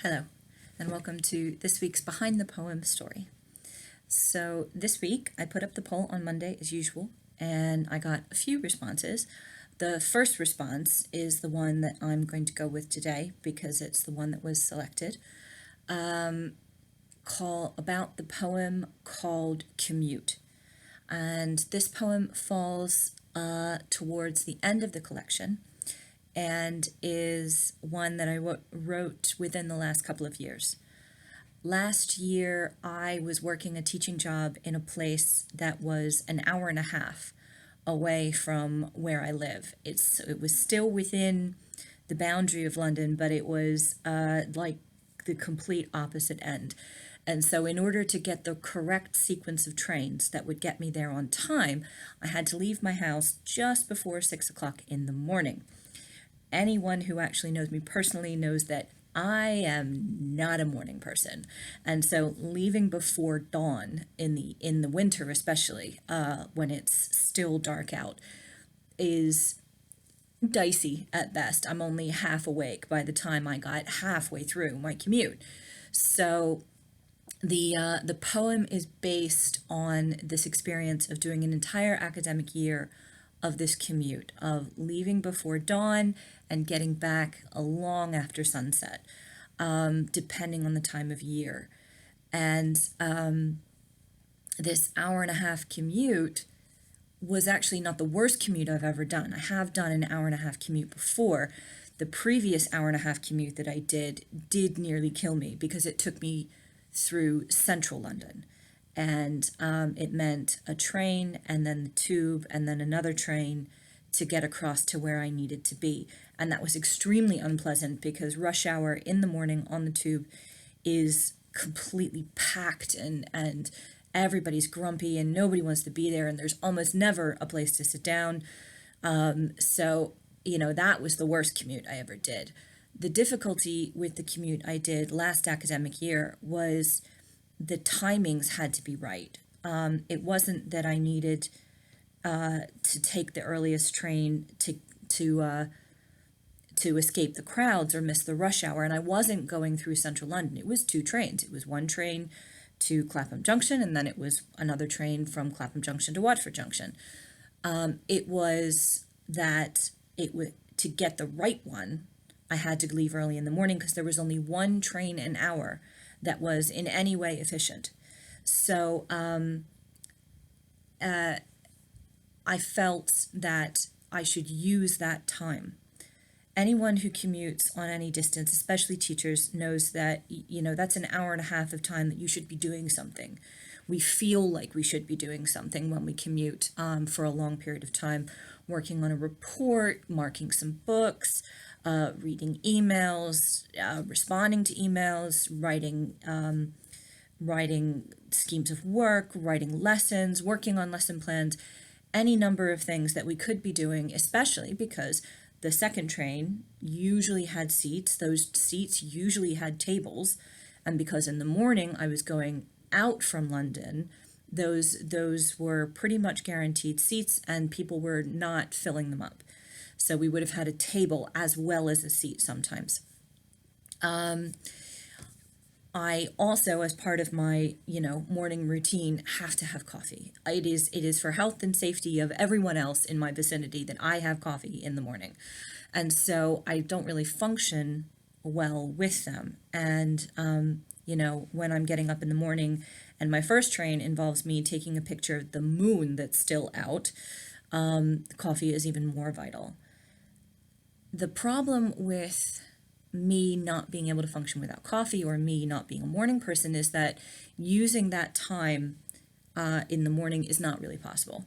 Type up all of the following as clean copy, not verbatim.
Hello, and welcome to this week's Behind the Poem story. So this week I put up the poll on Monday as usual, and I got a few responses. The first response is the one that I'm going to go with today because it's the one that was selected. About the poem called Commute. And this poem falls towards the end of the collection and is one that I wrote within the last couple of years. Last year, I was working a teaching job in a place that was an hour and a half away from where I live. It was still within the boundary of London, but it was like the complete opposite end. And so in order to get the correct sequence of trains that would get me there on time, I had to leave my house just before 6 o'clock in the morning. Anyone who actually knows me personally knows that I am not a morning person. And so leaving before dawn in the winter, especially when it's still dark out, is dicey at best. I'm only half awake by the time I got halfway through my commute. So the poem is based on this experience of doing an entire academic year of this commute, of leaving before dawn and getting back long after sunset, depending on the time of year. And this hour and a half commute was actually not the worst commute I've ever done. I have done an hour and a half commute before. The previous hour and a half commute that I did nearly kill me because it took me through central London. And it meant a train and then the tube and then another train to get across to where I needed to be. And that was extremely unpleasant because rush hour in the morning on the tube is completely packed and everybody's grumpy and nobody wants to be there and there's almost never a place to sit down. So, that was the worst commute I ever did. The difficulty with the commute I did last academic year was the timings had to be right. It wasn't that I needed to take the earliest train to escape the crowds or miss the rush hour, and I wasn't going through central London. It was two trains. It was one train to Clapham Junction, and then it was another train from Clapham Junction to Watford Junction. It was that to get the right one, I had to leave early in the morning because there was only one train an hour that was in any way efficient. So I felt that I should use that time. Anyone who commutes on any distance, especially teachers, knows that, that's an hour and a half of time that you should be doing something. We feel like we should be doing something when we commute for a long period of time, working on a report, marking some books, reading emails, responding to emails, writing schemes of work, writing lessons, working on lesson plans, any number of things that we could be doing, especially because the second train usually had seats. Those seats usually had tables. And because in the morning I was going out from London, those were pretty much guaranteed seats and people were not filling them up. So we would have had a table as well as a seat sometimes. I also, as part of my, morning routine, have to have coffee. It is for health and safety of everyone else in my vicinity that I have coffee in the morning. And so I don't really function well with them. And, when I'm getting up in the morning and my first train involves me taking a picture of the moon that's still out, coffee is even more vital. The problem with me not being able to function without coffee or me not being a morning person is that using that time in the morning is not really possible.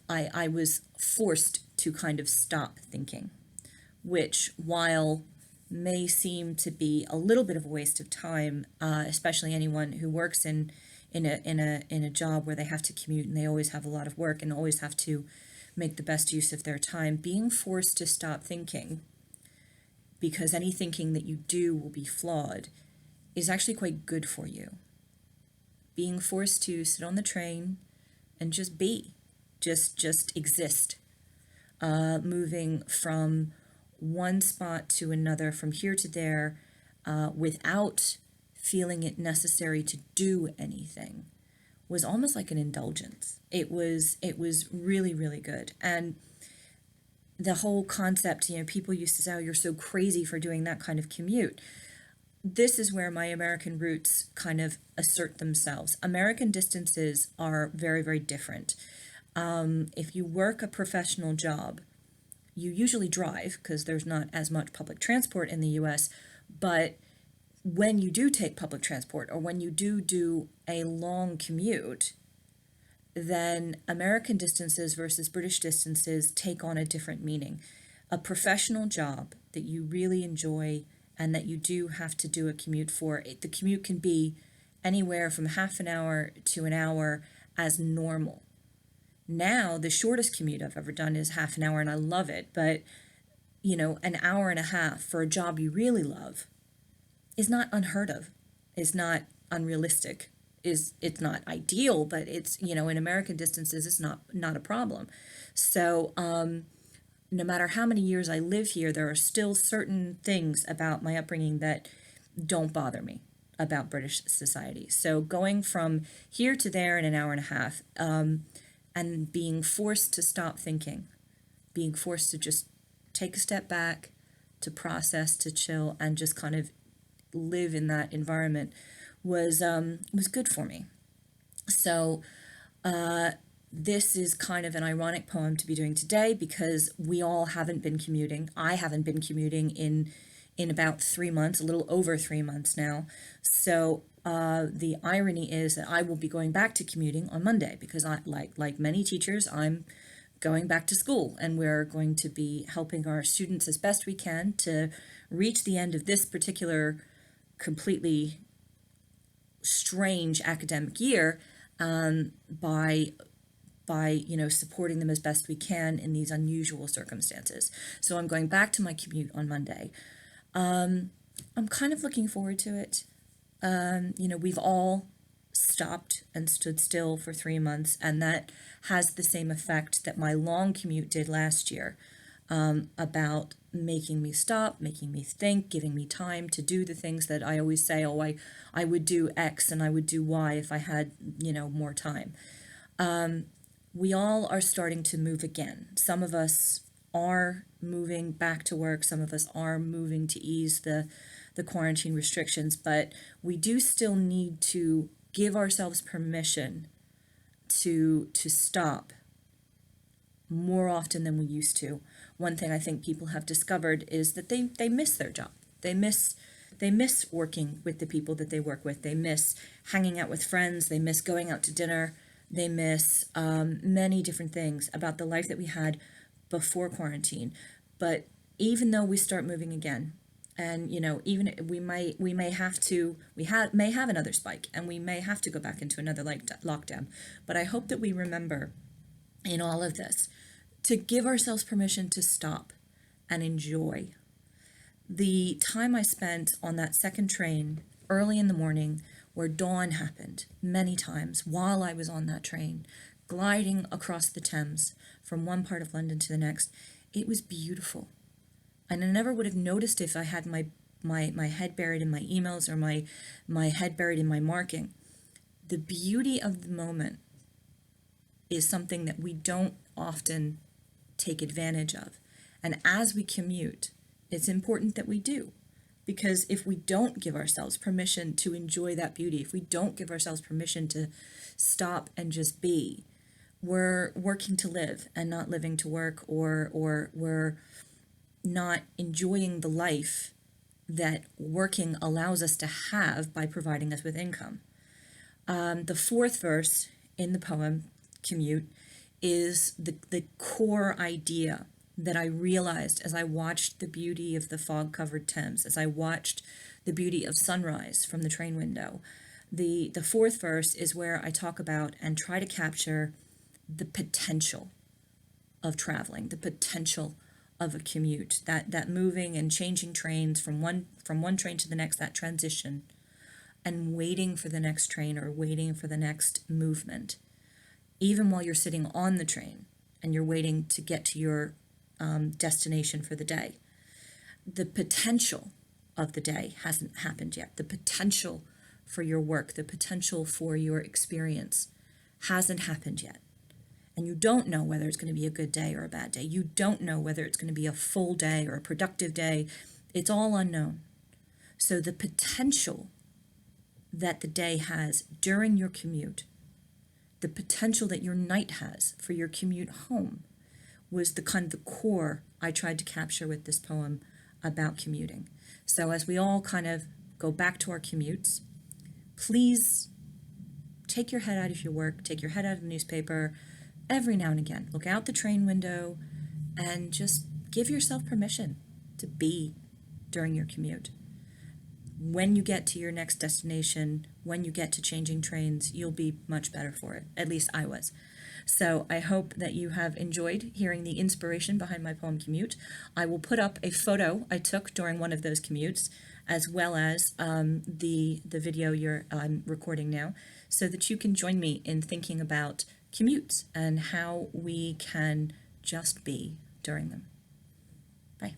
I was forced to kind of stop thinking, which, while may seem to be a little bit of a waste of time, especially anyone who works in a job where they have to commute and they always have a lot of work and always have to make the best use of their time, being forced to stop thinking because any thinking that you do will be flawed is actually quite good for you. Being forced to sit on the train and just be, just exist, moving from one spot to another, from here to there, without feeling it necessary to do anything was almost like an indulgence. It was really, really good. And the whole concept, people used to say, oh, you're so crazy for doing that kind of commute. This is where my American roots kind of assert themselves. American distances are very, very different. If you work a professional job, you usually drive because there's not as much public transport in the US, but when you do take public transport or when you do a long commute, then American distances versus British distances take on a different meaning. A professional job that you really enjoy and that you do have to do a commute for, the commute can be anywhere from half an hour to an hour as normal. Now, the shortest commute I've ever done is half an hour, and I love it, but an hour and a half for a job you really love is not unheard of, is not unrealistic, it's not ideal, but it's, in American distances, it's not a problem. So no matter how many years I live here, there are still certain things about my upbringing that don't bother me about British society. So going from here to there in an hour and a half, and being forced to stop thinking, being forced to just take a step back, to process, to chill, and just kind of live in that environment was good for me. So this is kind of an ironic poem to be doing today because we all haven't been commuting. I haven't been commuting in about 3 months, a little over 3 months now. So the irony is that I will be going back to commuting on Monday because I, like many teachers, I'm going back to school, and we're going to be helping our students as best we can to reach the end of this particular completely strange academic year by supporting them as best we can in these unusual circumstances. So I'm going back to my commute on Monday. I'm kind of looking forward to it. We've all stopped and stood still for 3 months, and that has the same effect that my long commute did last year, about making me stop, making me think, giving me time to do the things that I always say, oh, I would do X and I would do Y if I had, more time. We all are starting to move again. Some of us are moving back to work. Some of us are moving to ease the quarantine restrictions, but we do still need to give ourselves permission to stop more often than we used to. One thing I think people have discovered is that they miss their job. They miss working with the people that they work with. They miss hanging out with friends. They miss going out to dinner. They miss many different things about the life that we had before quarantine. But even though we start moving again, and even we may have another spike, and we may have to go back into another lockdown. But I hope that we remember in all of this to give ourselves permission to stop and enjoy. The time I spent on that second train early in the morning, where dawn happened many times while I was on that train, gliding across the Thames from one part of London to the next, it was beautiful. And I never would have noticed if I had my head buried in my emails or my head buried in my marking. The beauty of the moment is something that we don't often take advantage of. And as we commute, it's important that we do. Because if we don't give ourselves permission to enjoy that beauty, if we don't give ourselves permission to stop and just be, we're working to live and not living to work, or we're not enjoying the life that working allows us to have by providing us with income. The fourth verse in the poem, Commute, is the core idea that I realized as I watched the beauty of the fog-covered Thames, as I watched the beauty of sunrise from the train window. The fourth verse is where I talk about and try to capture the potential of traveling, the potential of a commute, that moving and changing trains from one train to the next, that transition, and waiting for the next train or waiting for the next movement, even while you're sitting on the train and you're waiting to get to your destination for the day. The potential of the day hasn't happened yet. The potential for your work, the potential for your experience hasn't happened yet. And you don't know whether it's going to be a good day or a bad day. You don't know whether it's going to be a full day or a productive day. It's all unknown. So the potential that the day has during your commute, the potential that your night has for your commute home, was the kind of the core I tried to capture with this poem about commuting. So as we all kind of go back to our commutes, please take your head out of your work, take your head out of the newspaper every now and again. Look out the train window and just give yourself permission to be during your commute. When you get to your next destination, when you get to changing trains, you'll be much better for it. At least I was. So I hope that you have enjoyed hearing the inspiration behind my poem Commute. I will put up a photo I took during one of those commutes, as well as the video I'm recording now, so that you can join me in thinking about commutes and how we can just be during them. Bye.